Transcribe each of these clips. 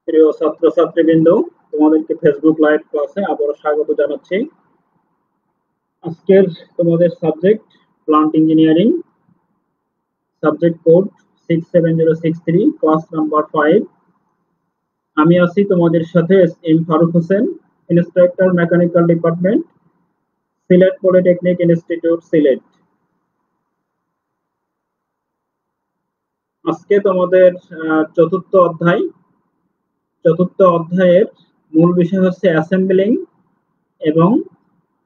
প্রিয় ছাত্রছাত্রীবৃন্দ, তোমাদেরকে Facebook live ক্লাসে আবারও স্বাগত জানাচ্ছি। আজকের তোমাদের subject plant engineering, subject code 67063, class number 5। আমি আছি তোমাদের সাথে M Faruk Hossain, instructor mechanical department, Sylhet polytechnic institute, Sylhet. আজকে তোমাদের চতুর্থ অধ্যায়ের মূল বিষয় হচ্ছে অ্যাসেম্বলিং এবং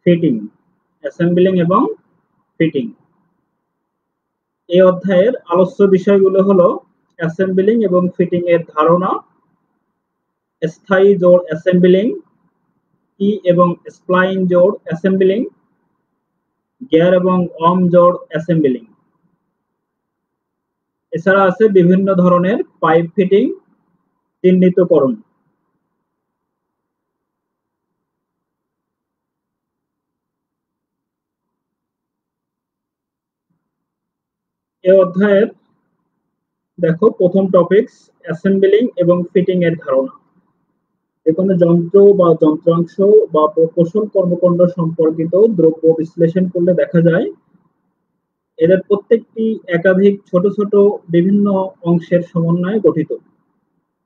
ফিটিং। এই অধ্যায়ের আলোচ্য বিষয়গুলো হলো অ্যাসেম্বলিং এবং ফিটিং এর ধারণা, স্থায়ী জোড় অ্যাসেম্বলিং, কি এবং স্প্লাইন জোড় অ্যাসেম্বলিং, গিয়ার এবং আর্ম জোড় অ্যাসেম্বলিং। এছাড়া আছে বিভিন্ন ধরনের পাইপ ফিটিং চিহ্নিতকরণ। এই অধ্যায়ের দেখো প্রথম টপিকস অ্যাসেম্বলিং এবং ফিটিং এর ধারণা। যেকোনো যন্ত্র বা যন্ত্রাংশ বা প্রকৌশল কর্মকাণ্ড সম্পর্কিত দ্রব্য বিশ্লেষণ করলে দেখা যায় এদের প্রত্যেকটি একাধিক ছোট ছোট বিভিন্ন অংশের সমন্বয়ে গঠিত।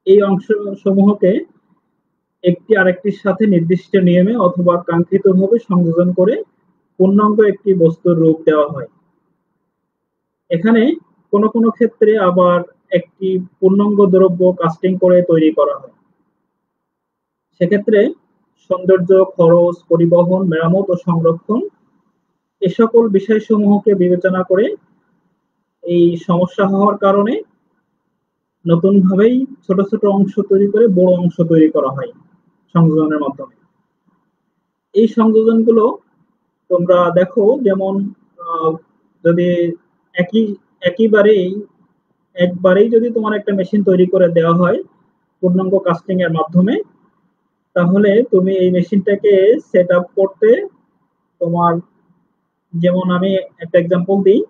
এই অংশসমূহকে একটি আরেকটির সাথে নির্দিষ্ট নিয়মে অথবা কাঙ্ক্ষিতভাবে সংযোজন করে পূর্ণাঙ্গ একটি বস্তুর রূপ দেওয়া হয়। এখানে কোনো কোনো ক্ষেত্রে আবার একটি পূর্ণাঙ্গ দ্রব্য কাস্টিং করে তৈরি করা হয়। সেক্ষেত্রে সৌন্দর্য, খরচ, পরিবহন, মেরামত ও সংরক্ষণ এ সকল বিষয়সমূহকে বিবেচনা করে এই সমস্যা হওয়ার কারণে নতুন ভাবেই ছোট ছোট অংশ তৈরি করে বড় অংশ তৈরি করা হয় সংযোজনের মাধ্যমে। এই সংযোজনগুলো তোমরা দেখো, যেমন যদি একবারেই যদি তোমার একটা মেশিন তৈরি করে দেওয়া হয় পূর্ণাঙ্গ কাস্টিং এর মাধ্যমে, তাহলে তুমি এই মেশিনটাকে সেট আপ করতে তোমার, যেমন আমি একটা এক্সাম্পল দিই,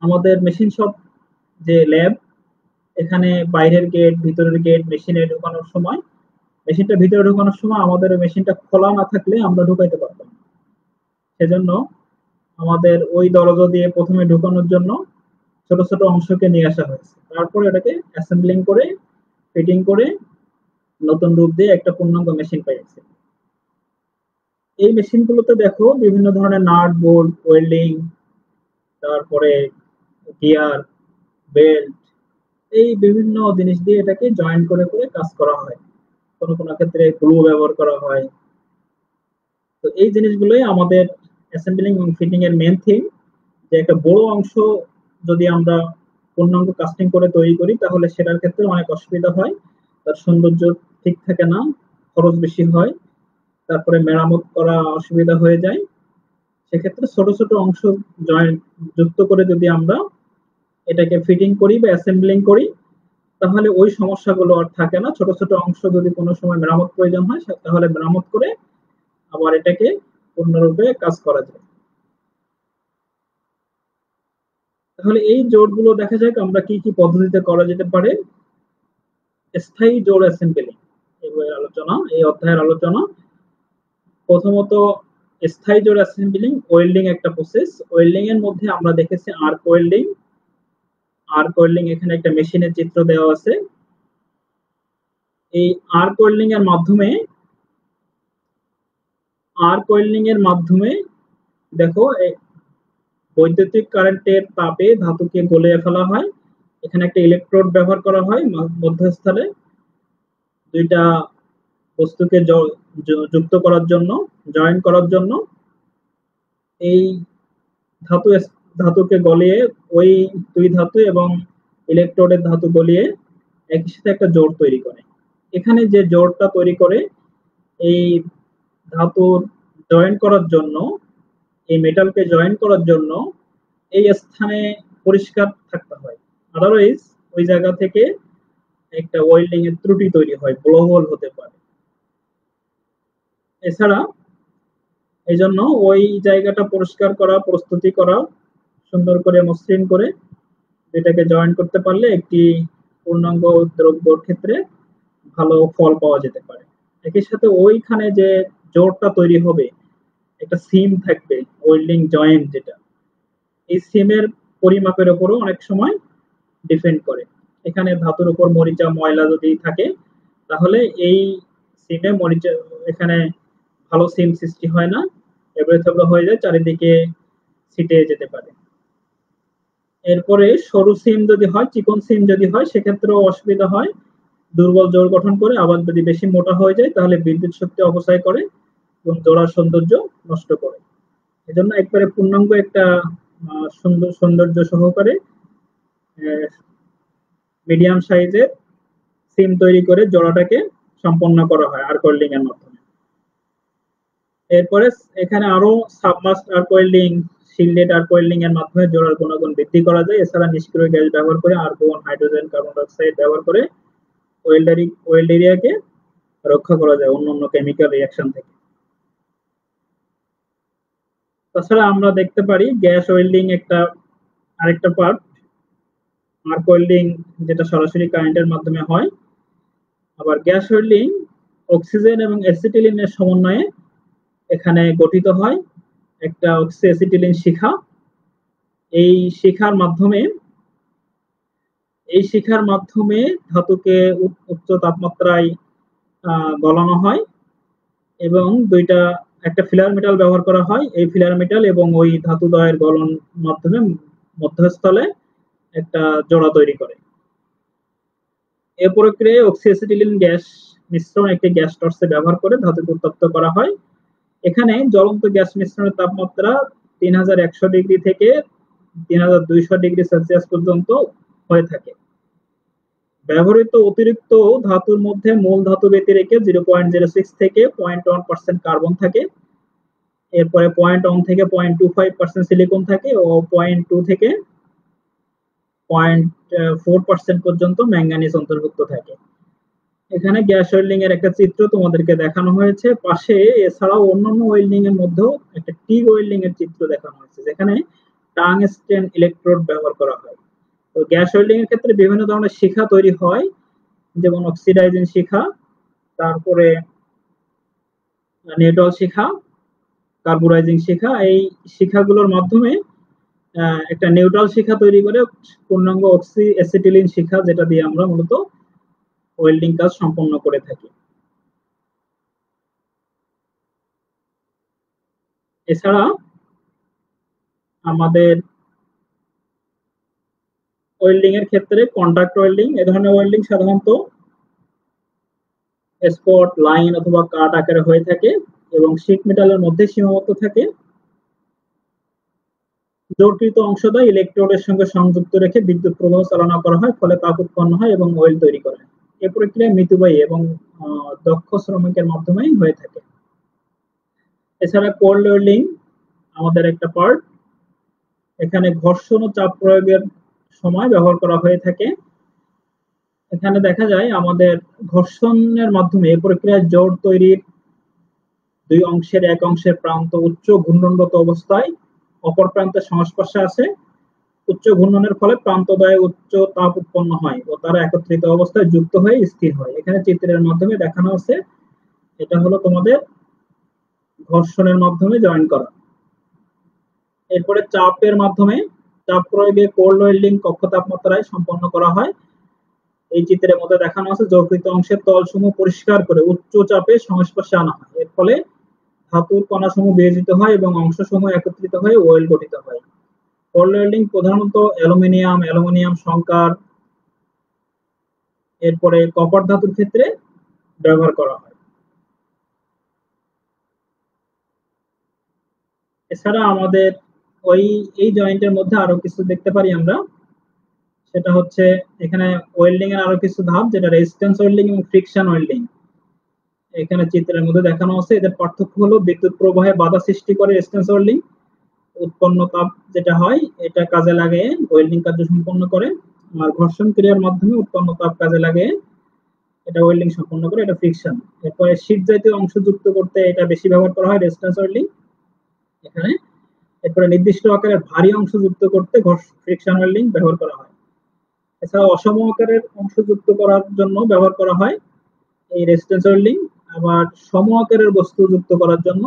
আমাদের মেশিন শপ যে ল্যাব, এখানে বাইরের গেট, ভিতরের গেট, মেশিনটা ভিতরে ঢোকানোর সময় আমাদের মেশিনটা খোলা না থাকলে আমরা ঢুকাইতে পারতাম। সেজন্য আমাদের ওই দরজা দিয়ে প্রথমে ঢুকানোর জন্য ছোট ছোট অংশকে নিয়ে আসা হয়েছে, তারপরে এটাকে অ্যাসেম্বলিং করে ফিটিং করে নতুন রূপ দিয়ে একটা পূর্ণাঙ্গ মেশিন পেয়েছে। এই মেশিনগুলোতে দেখো বিভিন্ন ধরনের নাট, বোল্ট, ওয়েল্ডিং, তারপরে গিয়ার, বেল্ট, এই বিভিন্ন জিনিস দিয়ে এটাকে জয়েন করে করে কাজ করা হয়। কোনো কোনো ক্ষেত্রে গ্লু ব্যবহার করা হয়। তো এই জিনিসগুলোই আমাদের অ্যাসেম্বলিং এবং ফিটিং এর মেন থিম, যে একটা বড় অংশ যদি আমরা পূর্ণাঙ্গ কাস্টিং করে তৈরি করি তাহলে সেটার ক্ষেত্রে অনেক অসুবিধা হয়, তার সৌন্দর্য ঠিক থাকে না, খরচ বেশি হয়, তারপরে মেরামত করা অসুবিধা হয়ে যায়। সেক্ষেত্রে ছোট ছোট অংশ জয়েন্ট যুক্ত করে যদি আমরা এটাকে ফিটিং করি বা অ্যাসেম্বলিং করি তাহলে ওই সমস্যাগুলো আর থাকে না। ছোট ছোট অংশ যদি কোনো সময় মেরামত প্রয়োজন হয় তাহলে মেরামত করে আবার এটাকে পূর্ণরূপে কাজ করা যায়। তাহলে এই জোড়গুলো দেখা যাক আমরা কি কি পদ্ধতিতে করা যেতে পারে। স্থায়ী জোড় অ্যাসেম্বলিং এই অধ্যায়ের আলোচনা। প্রথমত স্থায়ী জোড় অ্যাসেম্বলিং, ওয়েল্ডিং একটা প্রসেস। ওয়েল্ডিং এর মধ্যে আমরা দেখেছি আর্ক ওয়েল্ডিং। এখানে একটা মেশিনের চিত্র দেওয়া আছে। এই আর্ক ওয়েল্ডিং এর মাধ্যমে দেখো বৈদ্যুতিক কারেন্টের তাপে ধাতুকে গলিয়ে ফেলা হয়। এখানে একটা ইলেকট্রোড ব্যবহার করা হয় মধ্যস্থলে দুইটা বস্তুকে যুক্ত করার জন্য, জয়েন করার জন্য। এই ধাতুকে গলিয়ে ওই দুই ধাতু এবং ইলেকট্রোডের ধাতু গলিয়ে একই সাথে একটা জোড় তৈরি করে। এখানে যে জোড়টা তৈরি করে এই ধাতুর জয়েন করার জন্য, এই মেটালকে জয়েন করার জন্য এই স্থানে পরিষ্কার থাকতে হয়, আদারওয়াইজ ওই জায়গা থেকে একটা ওয়েল্ডিং এর ত্রুটি তৈরি হয়, ব্লো হোল হতে পারে। এছাড়া এই জন্য ওই জায়গাটা পরিষ্কার করা, প্রস্তুতি করা, সুন্দর করে মসৃণ করে এটাকে জয়েন করতে পারলে একটি পূর্ণাঙ্গ দ্রব্যর ক্ষেত্রে ভালো ফল পাওয়া যেতে পারে। একই সাথে ওইখানে যে জোড়টা তৈরি হবে, একটা সিম থাকবে, ওয়েল্ডিং জয়েন্ট যেটা, এই সিমের পরিমাপের উপরও অনেক সময় ডিপেন্ড করে। এখানে ধাতুর উপর মরিচা ময়লা যদি থাকে, তাহলে এই সিমে মরিচা, এখানে ভালো সিম সৃষ্টি হয় না, এবড়ো থেবড়ো হয়ে যায়, চারিদিকে ছিটে যেতে পারে। এরপরে সরু সিম যদি হয়, চিকন সিম যদি হয়, সেক্ষেত্রেও অসুবিধা হয়, দুর্বল জোড় গঠন করে। আবার যদি বেশি মোটা হয়ে যায়, তাহলে বিদ্যুৎ শক্তি অপচয় করে এবং জোড়ার সৌন্দর্য নষ্ট করে। এজন্য একবারে পূর্ণাঙ্গ একটা সুন্দর সৌন্দর্য সহকারে মিডিয়াম সাইজের সিম তৈরি করে জোড়াটাকে সম্পন্ন করা হয় আর্ক ওয়েল্ডিং এর মাধ্যমে। এরপরে এখানে আরো submerged arc welding, shielded arc welding এর মাধ্যমে জোড়ার গুণাগুণ বৃদ্ধি করা যায়। এছাড়া নিষ্ক্রিয় গ্যাস ব্যবহার করে argon, hydrogen, carbon die oxide ব্যবহার করে ওয়েল্ড এরিয়াকে রক্ষা করা যায় অন্যান্য কেমিক্যাল রিঅ্যাকশন থেকে। তাছাড়া আমরা দেখতে পারি গ্যাস ওয়েল্ডিং একটা আরেকটা পার্ট, আর্ক ওয়েল্ডিং যেটা সরাসরি কারেন্টের মাধ্যমে হয়। আবার গ্যাস ওয়েল্ডিং অক্সিজেন এবং অ্যাসিটিলিনের সমন্বয়ে এখানে গঠিত হয় একটা অক্সি অ্যাসিটিলিন শিখা। এই শিখার মাধ্যমে ধাতুকে উচ্চ তাপমাত্রায় গলানো হয় এবং দুইটা, একটা ফিলার মেটাল ব্যবহার করা হয়। এই ফিলার মেটাল এবং ওই ধাতুদ্বয়ের গলন মাধ্যমে মধ্যস্থলে একটা জোড়া তৈরি করে। এ প্রক্রিয়ায় অক্সিঅ্যাসিটিলিন গ্যাস মিশ্রণ একটি গ্যাস টর্চে ব্যবহার করে ধাতুকে উত্তপ্ত করা হয়। এখানে জ্বলন্ত গ্যাস মিশ্রণের তাপমাত্রা 3100 ডিগ্রি থেকে 3200 ডিগ্রি সেলসিয়াস পর্যন্ত হয়ে থাকে। ব্যবহৃত অতিরিক্ত ধাতুর মধ্যে মূল ধাতু ব্যতিরেকে 0.06 থেকে 0.1% কার্বন থাকে। এরপরে 0.1 থেকে 0.25% সিলিকন থাকে ও 0.2 থেকে 0.4% পর্যন্ত ম্যাঙ্গানিজ অন্তর্ভুক্ত থাকে। এখানে গ্যাস ওয়েল্ডিং এর একটা চিত্র তোমাদেরকে দেখানো হয়েছে পাশে। এছাড়াও অন্যান্য ওয়েল্ডিং এর মধ্যেও একটা টিগ ওয়েল্ডিং এর চিত্র দেখানো হয়েছে, যেখানে টাংস্টেন ইলেকট্রোড ব্যবহার করা হয়। তো গ্যাস ওয়েল্ডিং এর ক্ষেত্রে বিভিন্ন ধরনের শিখা তৈরি হয়, যেমন অক্সিডাইজিং শিখা, তারপরে নিউট্রাল শিখা, কার্বোরাইজিং শিখা। এই শিখাগুলোর মাধ্যমে একটা নিউট্রাল শিখা তৈরি করে পূর্ণাঙ্গ অক্সি অ্যাসিটিলিন শিখা, যেটা দিয়ে আমরা মূলত ওয়েল্ডিং কাজ সম্পন্ন করে থাকি। এছাড়া আমাদের ওয়েল্ডিং এর ক্ষেত্রে কন্ট্যাক্ট ওয়েল্ডিং, এ ধরনের ওয়েল্ডিং সাধারণত স্পট, লাইন অথবা কাট আকারে হয়ে থাকে এবং শীট মেটালের মধ্যে সীমাবদ্ধ থাকে। জোড়কৃত অংশটা ইলেকট্রোডের সঙ্গে সংযুক্ত রেখে বিদ্যুৎ প্রবাহ চালনা করা হয়, ফলে তাপ উৎপন্ন হয় এবং ওয়েল্ড তৈরি করে। এ প্রক্রিয়া মৃদুবায়ী এবং দক্ষ শ্রমিকের মাধ্যমেই হয়ে থাকে। এছাড়া কোল্ড ওয়েল্ডিং আমাদের একটা পার্ট। এখানে ঘর্ষণ ও চাপ প্রয়োগের সময় ব্যবহার করা হয়ে থাকে। এখানে দেখা যায় আমাদের ঘর্ষণের মাধ্যমে এই প্রক্রিয়ায় জোড় তৈরির দুই অংশের এক অংশের প্রান্ত উচ্চ ঘূর্ণনরত অবস্থায় অপর প্রান্তের সংস্পর্শে আসে। উচ্চ ঘূর্ণনের ফলে প্রান্তদ্বয়ে উচ্চ তাপ উৎপন্ন হয় ও তারা একত্রিত অবস্থায় যুক্ত হয়ে স্থির হয়। এখানে চিত্রের মাধ্যমে দেখানো আছে, এটা হলো তোমাদের ঘর্ষণের মাধ্যমে জয়েন করা। এরপরে চাপের মাধ্যমে, চাপ প্রয়োগে কোল্ড ওয়েল্ডিং কক্ষ তাপমাত্রায় সম্পন্ন করা হয়। এই চিত্রের মধ্যে দেখানো আছে জোড়কৃত অংশের তলসমূহ পরিষ্কার করে উচ্চ চাপে সংস্পর্শে আনা হয়। এর ফলে ধাতুর কণাসমূহ বিয়োজিত হয় এবং অংশসমূহ একত্রিত হয়ে ওয়েল্ড গঠিত হয়। কোল্ড ওয়েল্ডিং প্রধানত অ্যালুমিনিয়াম সংকার, এরপরে কপার ধাতুর ক্ষেত্রে ব্যবহার করা হয়। এছাড়া আমাদের এই জয়েন্টের মধ্যে আরো কিছু দেখতে পারি আমরা, সেটা হচ্ছে এখানে ওয়েল্ডিং এর আরো কিছু ধাপ, যেটা রেজিস্ট্যান্স ওয়েল্ডিং এবং ফ্রিকশন ওয়েল্ডিং। এখানে চিত্রের মধ্যে দেখানো আছে, এদের পার্থক্য হলো বিদ্যুৎ প্রবাহে বাধা সৃষ্টি করে রেজিস্ট্যান্স ওয়েল্ডিং, উৎপন্ন তাপ যেটা হয় এটা কাজে লাগে ওয়েল্ডিং কার্য সম্পন্ন করে। আর ঘর্ষণ ক্রিয়ার মাধ্যমে উৎপন্ন তাপ কাজে লাগে এটা ওয়েল্ডিং সম্পন্ন করে, এটা ফ্রিকশন। এরপরে শীট জাতীয় অংশ যুক্ত করতে এটা বেশি ব্যবহার করা হয় রেজিস্ট্যান্স ওয়েল্ডিং এখানে। এরপরে নির্দিষ্ট আকারের ভারী অংশ যুক্ত করতে ফ্রিকশন ওয়েল্ডিং ব্যবহার করা হয়। এছাড়া অসম আকারের অংশ যুক্ত করার জন্য ব্যবহার করা হয় এই রেজিস্ট্যান্স ওয়েল্ডিং। আবার সম আকারের বস্তু যুক্ত করার জন্য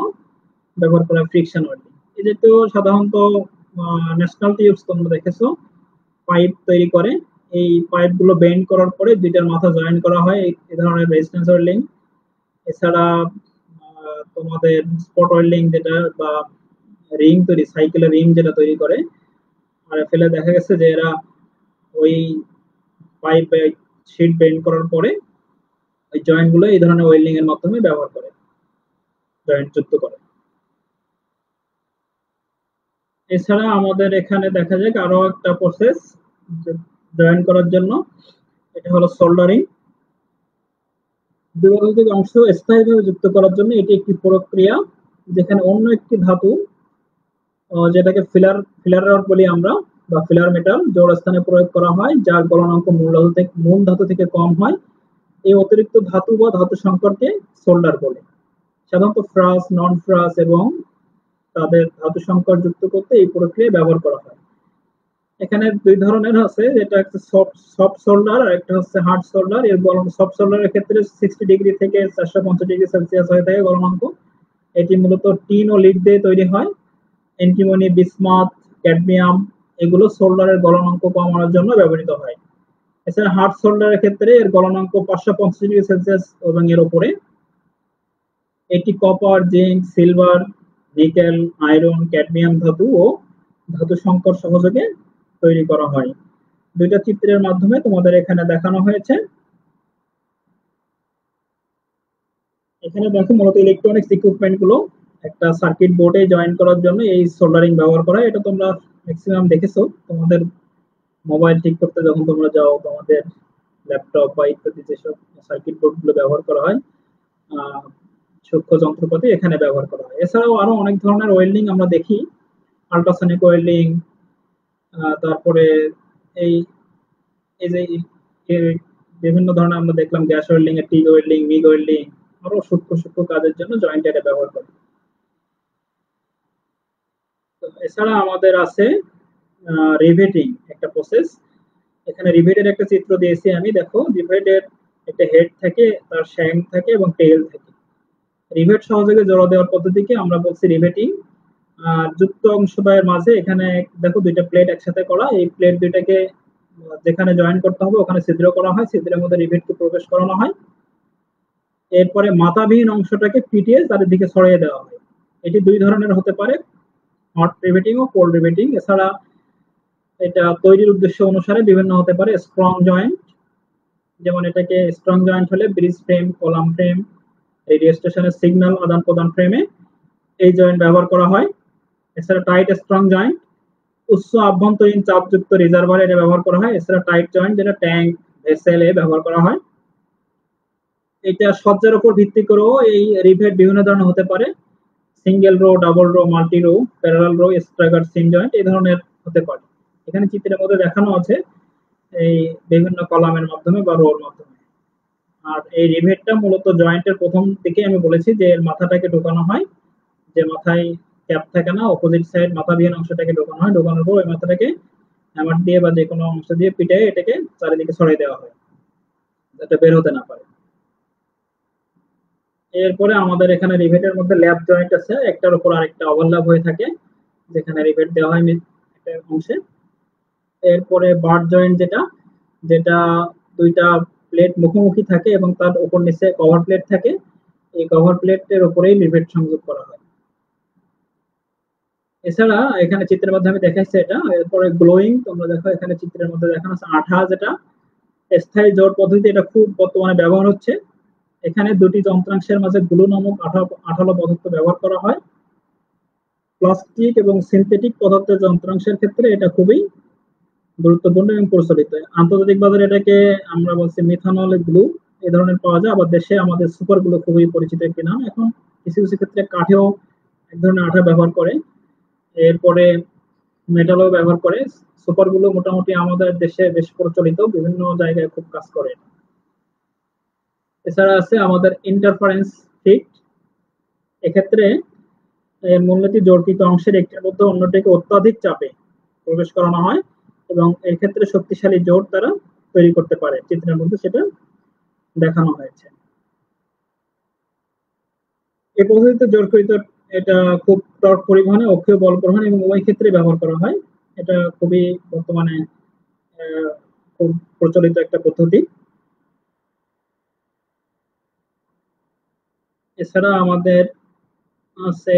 ব্যবহার করা হয় ফ্রিকশন ওয়েল্ডিং। এই যে তো সাধারণত ন্যাশনাল টিউবস তোমরা দেখেছো পাইপ তৈরি করে, এই পাইপগুলো বেন্ড করার পরে দুইটার মাথা জয়েন করা হয় এই ধরনের রেজিস্ট্যান্স ওয়েল্ডিং। এছাড়া তোমাদের স্পট ওয়েল্ডিং যেটা বা রিং তৈরি, সাইকেলের রিং যেটা তৈরি করে, আর ফেলে দেখা গেছে যে এরা ওই পাইপে শীট বেন্ড করার পরে ওই জয়েন্ট গুলো এই ধরনের ওয়েল্ডিং এর মাধ্যমে ব্যবহার করে, জয়েন্ট যুক্ত করে। এছাড়া আমাদের এখানে দেখা যায় আরো একটা প্রসেস জয়েন করার জন্য, এটা হলো সোল্ডারিং। দুই অংশ স্থায়ীভাবে যুক্ত করার জন্য এটি একটি প্রক্রিয়া যেখানে অন্য একটি ধাতু, যেটাকে ফিলার ফিলার রড বলি আমরা বা ফিলার মেটাল, জোড় স্থানে প্রয়োগ করা হয় যার গলনাঙ্ক মূল ধাতু থেকে কম হয়। এই অতিরিক্ত ধাতু বা ধাতু সংকরকে সোল্ডার বলে। সাধারণত ফ্রাস, নন ফ্রাস এবং তাদের ধাতু সংকর যুক্ত করতে এই প্রক্রিয়া ব্যবহার করা হয়। এখানে দুই ধরনের আছে, যেটা একটা সফট সোল্ডার আর একটা হচ্ছে হার্ড সোল্ডার। এর গলন সফট সোল্ডারের ক্ষেত্রে 60 ডিগ্রি থেকে 450 ডিগ্রি সেলসিয়াস হয়ে থাকে গলনাঙ্ক। এটি মূলত টিন ও লিড দিয়ে তৈরি হয়। অ্যান্টিমনি, বিসমাথ, ক্যাডমিয়াম এগুলো সোল্ডারের গলনাঙ্ক কমানোর জন্য ব্যবহৃত হয়। এছাড়া হার্ড সোল্ডারের ক্ষেত্রে এর গলনাঙ্ক 550 ডিগ্রি সেলসিয়াস এবং এর উপরে। এটি copper, zinc, silver, nickel, iron, cadmium ধাতু ও ধাতু সংকর সহযোগে তৈরি করা হয়। দুইটা চিত্রের মাধ্যমে তোমাদের এখানে দেখানো হয়েছে। এখানে দেখো মূলত ইলেকট্রনিক্স ইকুইপমেন্ট গুলো একটা সার্কিট বোর্ডে জয়েন করার জন্য এই সোল্ডারিং ব্যবহার করা হয়। এটা তোমরা ম্যাক্সিমাম দেখেছো তোমাদের মোবাইল ঠিক করতে যখন তোমরা যাও, তোমাদের ল্যাপটপ বা ইত্যাদি যেসব সার্কিট বোর্ড গুলো ব্যবহার করা হয়, সূক্ষ্ম যন্ত্রপাতি এখানে ব্যবহার করা হয়। এছাড়াও আরো অনেক ধরনের ওয়েল্ডিং আমরা দেখি, আল্ট্রাসনিক ওয়েল্ডিং, তারপরে এই এই যে বিভিন্ন ধরনের আমরা দেখলাম গ্যাস ওয়েল্ডিং, এর টিগ ওয়েল্ডিং, মিগ ওয়েল্ডিং, আরো সূক্ষ্ম সূক্ষ্ম কাজের জন্য জয়েন্ট এটা ব্যবহার করে। এছাড়া আমাদের আছে রিভেটিং একটা প্রসেস। এখানে রিভেটের একটা চিত্র দিয়েছি আমি, দেখো রিভেটের একটা হেড থাকে, তার শ্যাঙ্ক থাকে এবং টেল থাকে। রিভেট সহযোগে জোড়া দেওয়ার পদ্ধতিকে আমরা বলছি রিভেটিং। আর যুক্ত অংশদ্বয়ের মাঝে এখানে দেখো দুইটা প্লেট একসাথে করা, এই প্লেট দুইটাকে যেখানে জয়েন করতে হবে ওখানে ছিদ্র করা হয়, ছিদ্রের মধ্যে রিভেটকে প্রবেশ করানো হয়। এরপরে মাথাবিহীন অংশটাকে পিটিয়ে চারিদিকে ছড়িয়ে দেওয়া হয়। এটি দুই ধরনের হতে পারে, হট রিভেটিং ও কোল্ড রিভেটিং। এছাড়া এটা তৈরির উদ্দেশ্য অনুসারে বিভিন্ন হতে পারে। স্ট্রং জয়েন্ট, যেমন এটাকে স্ট্রং জয়েন্ট হলে bridge frame, column frame, radio স্টেশনের সিগন্যাল আদান প্রদান ফ্রেমে এই জয়েন্ট ব্যবহার করা হয়। এছাড়া টাইট স্ট্রং জয়েন্ট, উচ্চ আভ্যন্তরীণ চাপযুক্ত রিজার্ভার এটা ব্যবহার করা হয়। এছাড়া টাইট জয়েন্ট যেটা ট্যাঙ্ক, ভেসেলে ব্যবহার করা হয়। এটা সজ্জার উপর ভিত্তি করেও এই রিভেট বিভিন্ন ধরনের হতে পারে, single row, double row, multi row, parallel row, staggered seam joint এই ধরনের হতে পারে। এখানে চিত্রের মধ্যে দেখানো আছে এই বিভিন্ন কলামের মাধ্যমে বা রোর মাধ্যমে। আর এই রিভেটটা মূলত জয়েন্টের প্রথম দিকে আমি বলেছি যে এর মাথাটাকে ঢোকানো হয়, যে মাথায় ক্যাপ থাকে না, অপোজিট সাইড মাথাবিহীন অংশটাকে ঢোকানো হয়, ঢোকানোর পর ওই মাথাটাকে হ্যামার দিয়ে বা যে কোনো অংশ দিয়ে পিটে এটাকে চারিদিকে ছড়িয়ে দেওয়া হয় যাতে বের হতে না পারে। এরপরে আমাদের এখানে রিভেটের মধ্যে ল্যাপ জয়েন্ট আছে, একটার উপর আরেকটা ওভারল্যাপ হয়ে থাকে যেখানে রিভেট দেওয়া হয় একটা অংশে। এরপরে বার জয়েন্ট যেটা যেটা দুইটা প্লেট মুখোমুখি থাকে এবং তার উপর নিচে কভার প্লেট থাকে, এই কভার প্লেটের উপরেই রিভেট সংযোগ করা হয়। এছাড়া এখানে চিত্রের মধ্যে আমি দেখাচ্ছি এটা। এরপরে গ্লোয়িং, তোমরা দেখো এখানে চিত্রের মধ্যে দেখানো আছে আঠা, যেটা স্থায়ী জোড় পদ্ধতি, এটা খুব বর্তমানে ব্যবহার হচ্ছে। এখানে দুটি যন্ত্রাংশের মাঝে গ্লু নামক আঠালো পদার্থ ব্যবহার করা হয়। প্লাস্টিক এবং সিনথেটিক পদার্থের যন্ত্রাংশের ক্ষেত্রে এটা খুবই গুরুত্বপূর্ণ এবং প্রচলিত। আন্তর্জাতিক বাজারে এটাকে আমরা বলছি মিথানল গ্লু, এই ধরনের পাওয়া যায়। আবার দেশে আমাদের সুপার গ্লু খুবই পরিচিত একটি নাম। এখন কিছু কিছু ক্ষেত্রে কাঠেও এক ধরনের আঠা ব্যবহার করে, এরপরে মেটালও ব্যবহার করে। সুপার গ্লু মোটামুটি আমাদের দেশে বেশ প্রচলিত, বিভিন্ন জায়গায় খুব কাজ করে। এছাড়া আছে আমাদের ইন্টারফারেন্স ফিট। এক্ষেত্রে মূলনীতি জড়িত অংশের একটির মধ্যে অন্যটিকে অত্যাধিক চাপে প্রবেশ করানো হয় এবং এর ক্ষেত্রে শক্তিশালী জোড় তারা তৈরি করতে পারে। চিত্রের মধ্যে সেটা দেখানো হয়েছে। এই পদ্ধতিতে জোড়কৃত এটা খুব টর্ক পরিবহনে, অক্ষীয় বল পরিবহন এবং উভয় ক্ষেত্রে ব্যবহার করা হয়। এটা খুবই বর্তমানে খুব প্রচলিত একটা পদ্ধতি। এছাড়া আমাদের আছে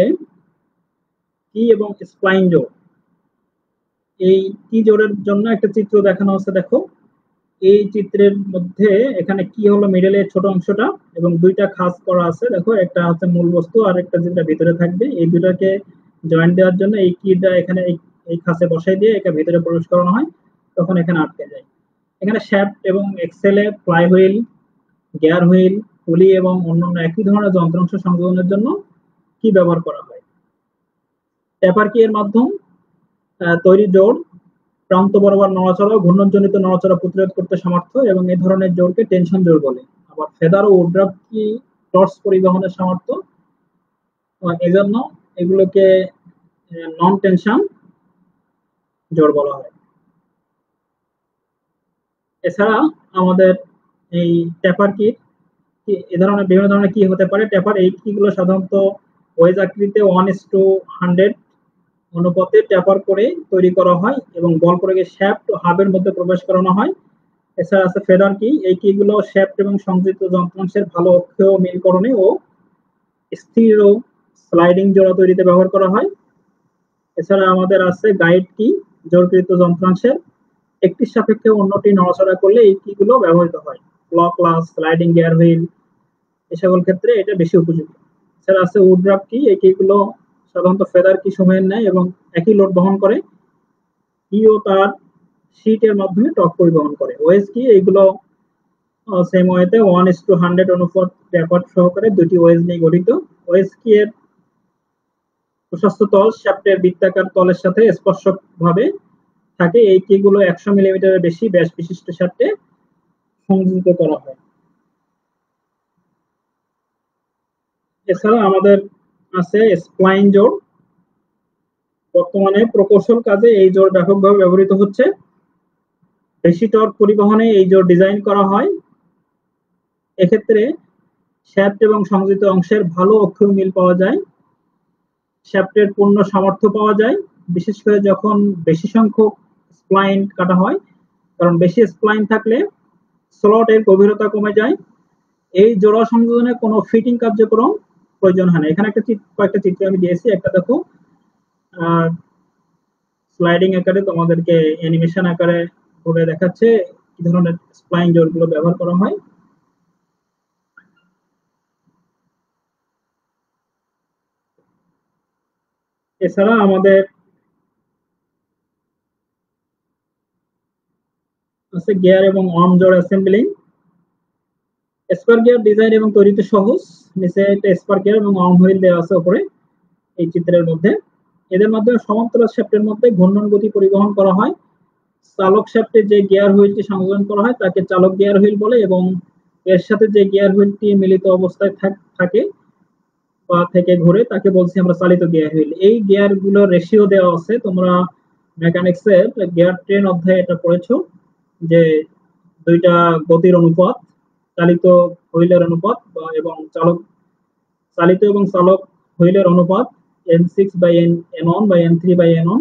কি এবং স্প্লাইন জোড়। এই কি জোড়ের জন্য একটা চিত্র দেখানো আছে, দেখো এই চিত্রের মধ্যে এখানে কি হলো মিডলে ছোট অংশটা এবং দুইটা খাস করা আছে, দেখো একটা হচ্ছে মূল বস্তু আর একটা যেটা ভিতরে থাকবে, এই দুটাকে জয়েন্ট দেওয়ার জন্য এই কিটা এখানে এই খাসে বসাই দিয়ে একে ভিতরে প্রবেশ করানো হয়, তখন এখানে আটকে যায়। এখানে শ্যাফট এবং এক্সেলে ফ্লাই হুইল, গিয়ার হুইল, পুলি এবং অন্যান্য একই ধরনের যন্ত্রাংশ সংযোজনের জন্য কি ব্যবহার করা হয়। ট্যাপার কি এর মাধ্যম তৈরি জোড় প্রান্ত বরাবর নড়াচড়া ও ঘূর্ণনজনিত নড়াচড়া প্রতিরোধ করতে সমর্থ এবং এই ধরনের জোড়কে টেনশন জোড় বলে। আবার ফেদার ও উড্রাফ কি টর্চ পরিবহনের সামর্থ্য, এজন্য এগুলোকে নন টেনশন জোড় বলা হয়। এছাড়া আমাদের এই ট্যাপার কি এ ধরনের বিভিন্ন ধরনের কি হতে পারে। ট্যাপার এই কিগুলো সাধারণত ওয়েজ আকৃতিতে 1:100 অনুপাতে ট্যাপার করে তৈরি করা হয় এবং বল প্রয়োগে শ্যাফট ও হাবের মধ্যে প্রবেশ করানো হয়। এছাড়া আছে ফেদার কি, এই কিগুলো শ্যাফট এবং সংযুক্ত যন্ত্রাংশের ভালো অক্ষীয় মিলকরণে ও স্থির ও স্লাইডিং জোড়া তৈরিতে ব্যবহার করা হয়। এছাড়া আমাদের আছে গাইড কি, জোড়কৃত যন্ত্রাংশের একটির সাপেক্ষে অন্যটি নড়াচড়া করলে এই কিগুলো ব্যবহৃত হয়। Clock class, sliding gear wheel এ সকল ক্ষেত্রে এটা বেশি উপযোগী। এছাড়া আছে উড্রাফ কি, এই কিগুলো সাধারণত ফেদার কি সময়ের নেয় এবং একই লোড বহন করে। কি ও তার শীটের মাধ্যমে টর্ক পরিবহন করে। ওয়েজ কি, এইগুলো সেম ওয়েতে 1:100 অনুপাত ট্যাপার সহকারে দুটি ওয়েজ নিয়ে গঠিত। ওয়েজ কি এর প্রশস্ত তল শ্যাফটের বৃত্তাকার তলের সাথে স্পর্শক ভাবে থাকে। এই কিগুলো 100 মিলিমিটারের বেশি ব্যাস বিশিষ্ট শ্যাফটে সংযোজিত করা হয়। এছাড়া আমাদের আছে স্প্লাইন জোড়। বর্তমানে প্রকৌশল কাজে এই জোড় ব্যাপকভাবে ব্যবহৃত হচ্ছে। বেশি টর্ক পরিবহনে এই জোড় ডিজাইন করা হয়। এক্ষেত্রে শ্যাফট এবং সংযোজিত অংশের ভালো অক্ষীয় মিল পাওয়া যায়, শ্যাফটের পূর্ণ সামর্থ্য পাওয়া যায়, বিশেষ করে যখন বেশি সংখ্যক স্প্লাইন কাটা হয়, কারণ বেশি স্প্লাইন থাকলে স্লটের গভীরতা কমে যায়। এই জোড়া সংযোজনে কোনো ফিটিং কার্যক্রম প্রয়োজন হয় না। এখানে কয়েকটা চিত্র আমি দিয়েছি, একটা দেখো স্লাইডিং আকারে তোমাদেরকে অ্যানিমেশন আকারে করে দেখাচ্ছে কি ধরনের স্প্লাইন জোড়গুলো ব্যবহার করা হয়। এছাড়া আমাদের আছে গিয়ার এবং আর্ম জোড় অ্যাসেম্বলিং। স্পার গিয়ার ডিজাইন এবং তৈরিতে সহজ। নিচে একটা স্পার গিয়ার এবং আর্ম হুইল দেওয়া আছে উপরে এই চিত্রের মধ্যে। এদের মাধ্যমে সমান্তরাল শ্যাফটের মধ্যে ঘূর্ণন গতি পরিবহন করা হয়। চালক শ্যাফটে যে গিয়ার হুইলটি সংযোজন করা হয় তাকে চালক গিয়ার হুইল বলে এবং এর সাথে যে গিয়ার হুইলটি মিলিত অবস্থায় থাকে বা থেকে ঘুরে তাকে বলছি আমরা চালিত গিয়ার হুইল। এই গিয়ার গুলোর রেশিও দেওয়া আছে, তোমরা মেকানিক্সের গিয়ার ট্রেন অধ্যায়ে এটা পড়েছো যে দুইটা গতির অনুপাত, চালিত হুইলের অনুপাত এবং চালিত এবং চালক হুইলের অনুপাত N6/N1/N3/N1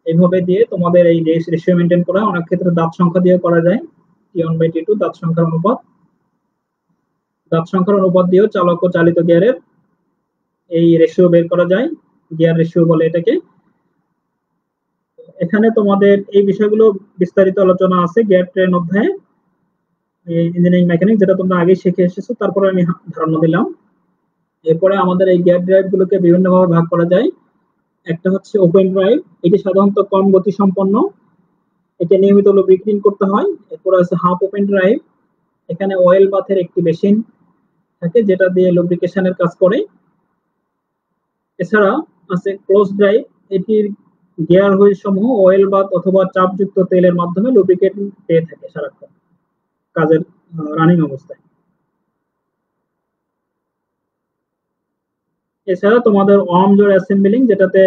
এইভাবে দিয়ে তোমাদের এই রেশিও মেনটেন করা। অনেক ক্ষেত্রে দাঁত সংখ্যা দিয়ে করা যায়, T1/T2 দাঁত সংখ্যার অনুপাত দিয়েও চালক ও চালিত গিয়ারের এই রেশিও বের করা যায়, গিয়ার রেশিও বলে এটাকে। এখানে তোমাদের এই বিষয়গুলো বিস্তারিত আলোচনা আছে গিয়ার ট্রেন অধ্যায়ে, ইঞ্জিনিয়ারিং মেকানিক্স, যেটা তোমরা আগে শিখে এসেছো, তারপরে আমি ধারণা দিলাম। এরপরে আমাদের এই গিয়ার ড্রাইভ গুলোকে বিভিন্ন ভাবে ভাগ করা যায়। একটা হচ্ছে ওপেন ড্রাইভ, এটি সাধারণত কম গতি সম্পন্ন, একে নিয়মিত লুব্রিকেটিং করতে হয়। এরপরে আছে হাফ ওপেন ড্রাইভ, এখানে অয়েল বাথের একটি মেশিন থাকে যেটা দিয়ে লুব্রিকেশনের কাজ করে। এছাড়া আছে ক্লোজ ড্রাইভ, এটির গিয়ার হুইল সমূহ অয়েল বাথ অথবা চাপযুক্ত তেলের মাধ্যমে লুব্রিকেটিং পেয়ে থাকে সারাক্ষণ কাজের রানিং অবস্থায়। এছাড়া তোমাদের আর্ম জোড় অ্যাসেম্বলিং, যেটাতে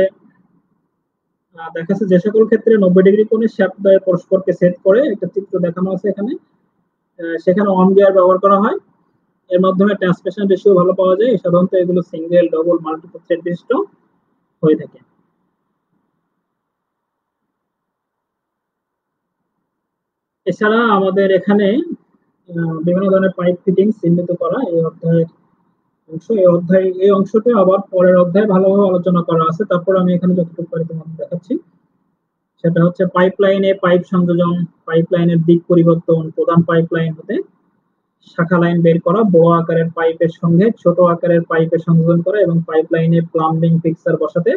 দেখা যাচ্ছে যে সকল ক্ষেত্রে 90 ডিগ্রি কোণে শ্যাফট দ্বয় পরস্পরকে সেট করে একটা চিত্র দেখানো আছে এখানে, সেখানে আর্ম গিয়ার ব্যবহার করা হয়। এর মাধ্যমে ট্রান্সমিশন রেশিও ভালো পাওয়া যায়। সাধারণত এগুলো সিঙ্গেল, ডবল, মাল্টিপল থ্রেড বিশিষ্ট হয়ে থাকে। এছাড়া আমাদের এখানে বিভিন্ন ধরনের পাইপ ফিটিং চিহ্নিত করা এই অধ্যায়ের অংশ। এই অংশটি আবার পরের অধ্যায়ে ভালোভাবে আলোচনা করা আছে। তারপর আমি এখানে যতটুকু পারি তোমাদের দেখাচ্ছি। সেটা হচ্ছে পাইপলাইনে পাইপ সংযোজন, পাইপলাইনের দিক পরিবর্তন, প্রধান পাইপলাইন হতে শাখা লাইন বের করা, বড় আকারের পাইপের সঙ্গে ছোট আকারের পাইপের সংযোজন করা এবং পাইপলাইনে প্লাম্বিং ফিক্সার বসাতে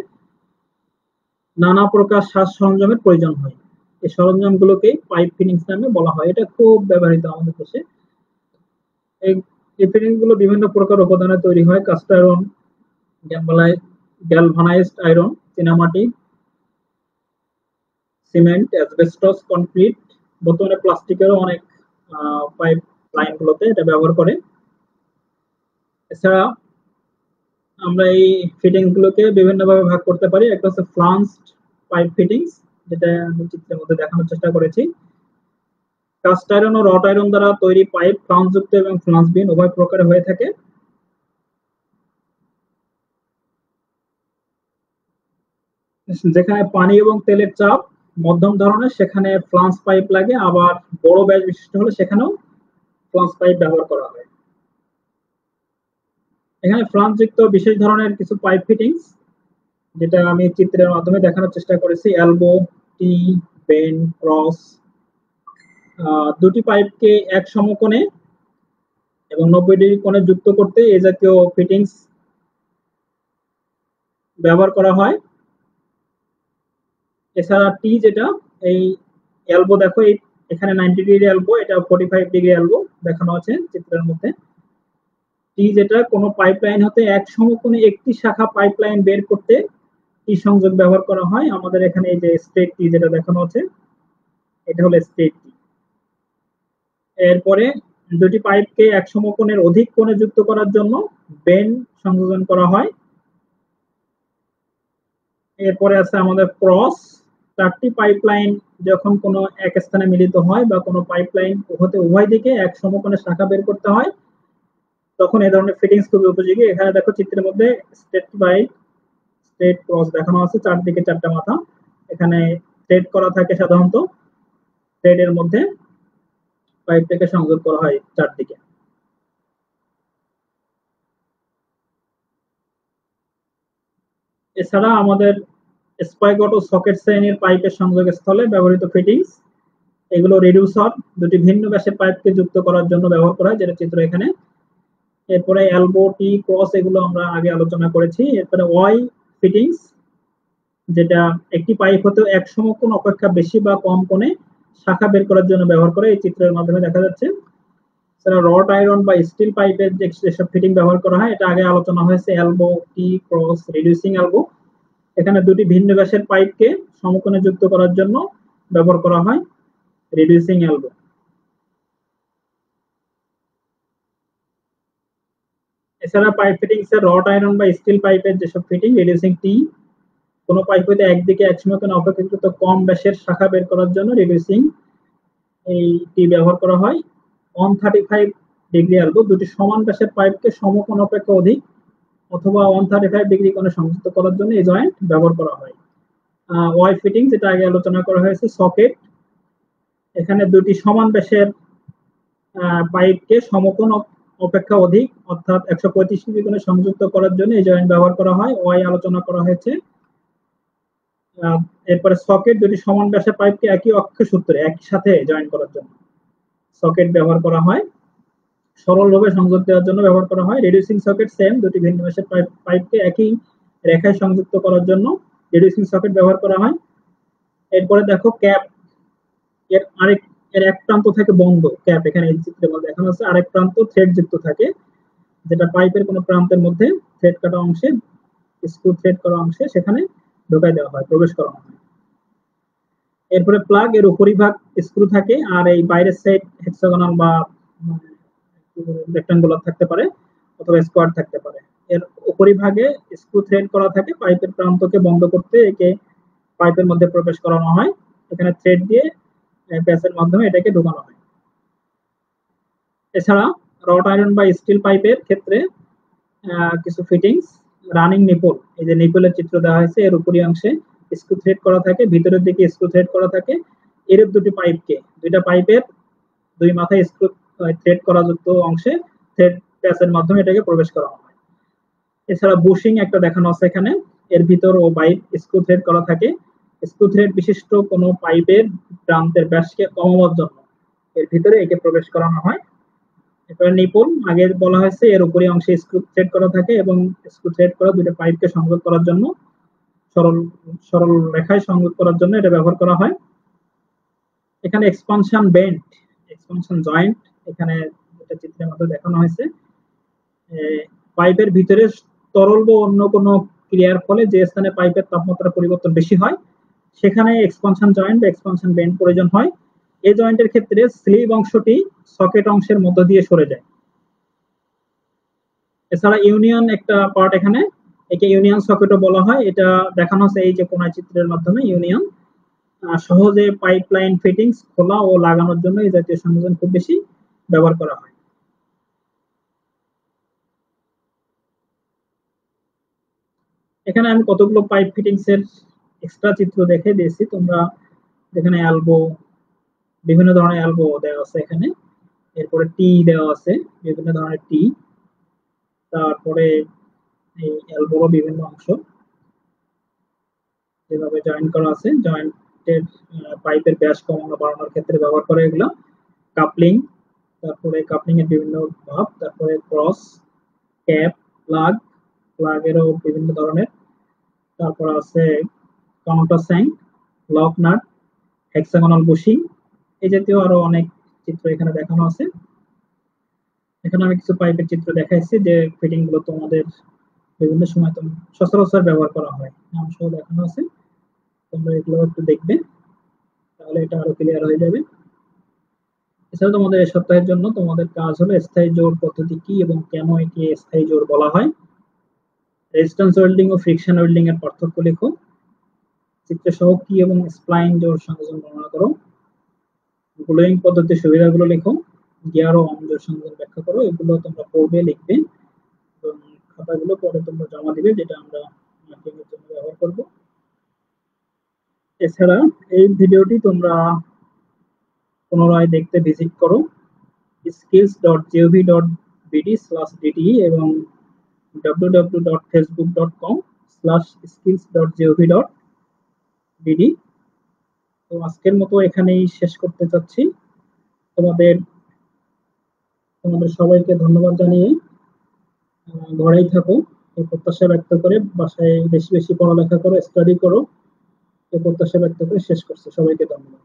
নানা প্রকার সাজ সরঞ্জামের প্রয়োজন হয়। এই সরঞ্জামগুলোকেই পাইপ ফিটিংস নামে বলা হয়। এটা খুব ব্যবহৃত আমাদের দেশে। এই ফিটিংস গুলো বিভিন্ন প্রকার উপাদানে তৈরি হয়। কাস্ট আয়রন, গ্যালভানাইজড আয়রন, চীনামাটি, সিমেন্ট, অ্যাসবেস্টস, কনক্রিট, বর্তমানে প্লাস্টিকেরও অনেক পাইপ লাইন গুলোতে এটা ব্যবহার করে। এছাড়া আমরা এই ফিটিংস গুলোকে বিভিন্ন ভাবে ভাগ করতে পারি। একটা হচ্ছে ফ্লাঞ্জড পাইপ ফিটিংস, যেটা আমি চিত্রের মধ্যে দেখানোর চেষ্টা করেছি। কাস্ট আয়রন ও রড আয়রন দ্বারা তৈরি পাইপ ফ্লাঞ্জযুক্ত এবং ফ্লাঞ্জবিহীন উভয় প্রকারে হয়ে থাকে। যেখানে পানি এবং তেলের চাপ মধ্যম ধরনের সেখানে ফ্লাঞ্জ পাইপ লাগে, আবার বড় ব্যাস বিশিষ্ট হলে সেখানেও ফ্লাঞ্জ পাইপ ব্যবহার করা হয়। এখানে ফ্লাঞ্জ যুক্ত বিশেষ ধরনের কিছু পাইপ ফিটিংস, যেটা আমি চিত্রের মাধ্যমে দেখানোর চেষ্টা করেছি। এলবো, টি, বেন, ক্রস, দুটি পাইপকে এক সমকোণে এবং 90 ডিগ্রি কোণে যুক্ত করতে এই জাতীয় ফিটিংস ব্যবহার করা হয়। এছাড়া টি, যেটা এই এলবো দেখো, এই এখানে 90 ডিগ্রি এলবো, এটা 45 ডিগ্রি এলবো দেখানো আছে চিত্রের মধ্যে। টি, যেটা কোনো পাইপলাইন হতে এক সমকোণে একটি শাখা পাইপলাইন বের করতে টি সংযোগ ব্যবহার করা হয়। আমাদের এখানে এই যে স্ট্রেট টি যেটা দেখানো আছে, এটা হলো স্ট্রেট টি। এরপরে দুটি পাইপকে এক সমকোণের অধিক কোণে যুক্ত করার জন্য বেন সংযোজন করা হয়। এরপরে আছে আমাদের ক্রস। চারটি পাইপলাইন যখন কোনো এক স্থানে মিলিত হয় বা কোনো পাইপলাইন হতে উভয় দিকে এক সমকোণে শাখা বের করতে হয়, তখন এই ধরনের ফিটিংস খুবই উপযোগী। এখানে দেখো চিত্রের মধ্যে স্ট্রেট পাইপ, স্ট্রেট ক্রস দেখানো আছে, চারদিকে চারটা মাথা। এখানে থ্রেড করা থাকে সাধারণত, থ্রেডের মধ্যে পাইপটাকে সংযোগ করা হয় চারদিকে। এছাড়া আমাদের স্পাইগট ও সকেট শ্রেণীর পাইপের সংযোগ স্থলে ব্যবহৃত ফিটিংস, এগুলো রিডিউসার, দুটি ভিন্ন ব্যাসের পাইপকে যুক্ত করার জন্য ব্যবহার করা হয়, যেটা চিত্র এখানে। এরপরে এলবো, টি, ক্রস এগুলো আমরা আগে আলোচনা করেছি। এরপরে ওয়াই ফিটিংস, যেটা একটি পাইপ হতে এক সমকোণ অপেক্ষা বেশি বা কম কোণে শাখা বের করার জন্য ব্যবহার করে, এই চিত্রের মাধ্যমে দেখা যাচ্ছে। রড আয়রন বা স্টিল পাইপের যেসব ফিটিং ব্যবহার করা হয়, এটা আগে আলোচনা হয়েছে। এলবো, টি, ক্রস, রিডিউসিং এলবো, এখানে দুটি ভিন্ন ব্যাসের পাইপকে সমকোণে যুক্ত করার জন্য ব্যবহার করা হয় রিডিউসিং এলবো। এছাড়া পাইপ ফিটিংস এর রড আয়রন বা স্টিল পাইপের যেসব ফিটিং, রিডিউসিং টি, কোন পাইপ হতে একদিকে এক সমকোণে অপেক্ষাকৃত কম ব্যাসের শাখা বের করার জন্য রিডিউসিং এই টি ব্যবহার করা হয়। 135 ডিগ্রি এলবো, দুটি সমান ব্যাসের পাইপকে সমকোণ অপেক্ষা অধিক অথবা 135 ডিগ্রি কোণে সংযুক্ত করার জন্য এই জয়েন্ট ব্যবহার করা হয়। ওয়াই ফিটিং, যেটা আগে আলোচনা করা হয়েছে। সকেট, এখানে দুটি সমান ব্যাসের পাইপকে সমকোণ অপেক্ষা অধিক অর্থাৎ 135 ডিগ্রি কোণে সংযুক্ত করার জন্য এই জয়েন্ট ব্যবহার করা হয়, ওয়াই আলোচনা করা হয়েছে। এরপরে সকেট, দুটি সমান ব্যাসের পাইপকে একই অক্ষে সূত্রে একই সাথে জয়েন করার জন্য সকেট ব্যবহার করা হয়। সরলভাবে সংযোগ দেওয়ার জন্য ব্যবহার করা হয়। রিডিউসিং সকেট সেম, দুটি ভিন্ন ব্যাসের পাইপকে একই রেখায় সংযুক্ত করার জন্য রিডিউসিং সকেট ব্যবহার করা হয়। এরপরে দেখো ক্যাপ, এর এক প্রান্ত থেকে বন্ধ ক্যাপ, এখানে এই চিত্রে দেখানো আছে, আরেক প্রান্ত থ্রেড যুক্ত থাকে, যেটা পাইপের কোনো প্রান্তের মধ্যে থ্রেড কাটা অংশে, স্ক্রু থ্রেড করা অংশে সেখানে ঢোকাই দেওয়া হয়, প্রবেশ করানো হয়। এরপরে প্লাগ, এর উপরিভাগ স্ক্রু থাকে আর এই বাইরের সাইড হেক্সাগোনাল বা রেক্টাঙ্গুলার থাকতে পারে অথবা স্কোয়ার থাকতে পারে। এর উপরিভাগে স্ক্রু থ্রেড করা থাকে, পাইপের প্রান্তকে বন্ধ করতে একে পাইপের মধ্যে প্রবেশ করানো হয়। এখানে থ্রেড দিয়ে প্যাচের মাধ্যমে এটাকে ঢোকানো হয়। এছাড়া রড আয়রন বা স্টিল পাইপের ক্ষেত্রে কিছু ফিটিংস, রানিং নিপল, এই যে নিপলের চিত্র দেওয়া হয়েছে, এর উপরি অংশে স্ক্রু থ্রেড করা থাকে, ভিতরের দিকে স্ক্রু থ্রেড করা থাকে। এর দুটি পাইপকে, দুইটা পাইপের দুই মাথায় স্ক্রু থ্রেড করা যুক্ত অংশে থ্রেড প্যাচের মাধ্যমে এটাকে প্রবেশ করানো হয়। এছাড়া বুশিং একটা দেখানো আছে এখানে, এর ভিতর ও বাইর স্ক্রু থ্রেড করা থাকে। স্ক্রু থ্রেড বিশিষ্ট কোনো পাইপের প্রান্তের ব্যাসকে কমানোর জন্য এর ভিতরে একে প্রবেশ করানো হয়। এরপরে নিপল আগে বলা হয়েছে, এর উপরি অংশে স্ক্রু থ্রেড করা থাকে এবং স্ক্রু থ্রেড করা দুটো পাইপকে সংযোগ করার জন্য, সরল সরল রেখায় সংযোগ করার জন্য এটা ব্যবহার করা হয়। এখানে এক্সপানশন বেন্ট, এক্সপানশন জয়েন্ট এখানে এটা চিত্রের মধ্যে দেখানো হয়েছে। পাইপের ভিতরে তরল বা অন্য কোনো ক্রিয়ার ফলে যে স্থানে পাইপের তাপমাত্রা পরিবর্তন বেশি হয় সেখানে এক্সপানশন জয়েন্ট বা এক্সপানশন বেন্ট প্রয়োজন হয়। এই জয়েন্টের ক্ষেত্রে স্লিভ অংশটি সকেট অংশের মধ্য দিয়ে সরে যায়। এছাড়া ইউনিয়ন একটা পার্ট এখানে, একে ইউনিয়ন সকেটও বলা হয়। এটা দেখানো হচ্ছে এই যে কোন চিত্রের মাধ্যমে। ইউনিয়ন সহজে পাইপলাইন ফিটিংস খোলা ও লাগানোর জন্য এই জাতীয় সংযোজন খুব বেশি ব্যবহার করা হয়। এখানে আমি কতগুলো পাইপ ফিটিংস এর এক্সট্রা চিত্র দেখে দিয়েছি। তোমরা যেখানে এলবো, বিভিন্ন ধরনের এলবো দেওয়া আছে এখানে, এরপরে টি দেওয়া আছে, বিভিন্ন ধরনের টি, তারপরে এই এলবোর বিভিন্ন অংশ যেভাবে জয়েন করা আছে, জয়েন্টের পাইপের ব্যাস কমানো বাড়ানোর ক্ষেত্রে ব্যবহার করে এগুলো। কাপলিং, তারপরে কাপলিং এর বিভিন্ন ভাব, তারপরে ক্রস, ক্যাপ, প্লাগ, প্লাগেরও বিভিন্ন ধরনের, তারপর আছে counter sank, lock nut, hexagonal bushing, এই জাতীয় আরো অনেক চিত্র এখানে দেখানো আছে। এখানে আমি কিছু পাইপের চিত্র দেখাইছি যে ফিটিং গুলো তোমাদের বিভিন্ন সময় সচরাচর ব্যবহার করা হয়, নাম সহ দেখানো আছে। তোমরা এগুলো একটু দেখবে, তাহলে এটা আরো ক্লিয়ার হয়ে যাবে। এছাড়া তোমাদের এই সপ্তাহের জন্য তোমাদের কাজ হলো স্থায়ী জোড় পদ্ধতি কি এবং কেন একে স্থায়ী জোড় বলা হয়, রেজিস্ট্যান্স ওয়েল্ডিং ও ফ্রিকশন ওয়েল্ডিং এর পার্থক্য লেখো, চিত্র সহ কি এবং স্প্লাইন জোড় সংযোজন বর্ণনা করো, গ্লোয়িং পদ্ধতির সুবিধাগুলো লেখো, গিয়ার ও অন জোড় সংযোজন ব্যাখ্যা করো। এগুলো তোমরা পড়বে, লিখবে এবং খাতাগুলো পরে তোমরা জমা দিবে, যেটা আমরা মার্কিং এর জন্য ব্যবহার করব। এছাড়া এই ভিডিওটি তোমরা পুনরায় দেখতে ভিজিট করো skills.gov.bd/tte এবং www.facebook.com/skills.gov.bd। তো আজকের মতো এখানেই শেষ করতে চাচ্ছি। তোমাদের তোমাদের সবাইকে ধন্যবাদ জানিয়ে ঘরেই থাকো এই প্রত্যাশা ব্যক্ত করে, বাসায় বেশি বেশি পড়ালেখা করো, স্টাডি করো এই প্রত্যাশা ব্যক্ত করে শেষ করছি। সবাইকে ধন্যবাদ।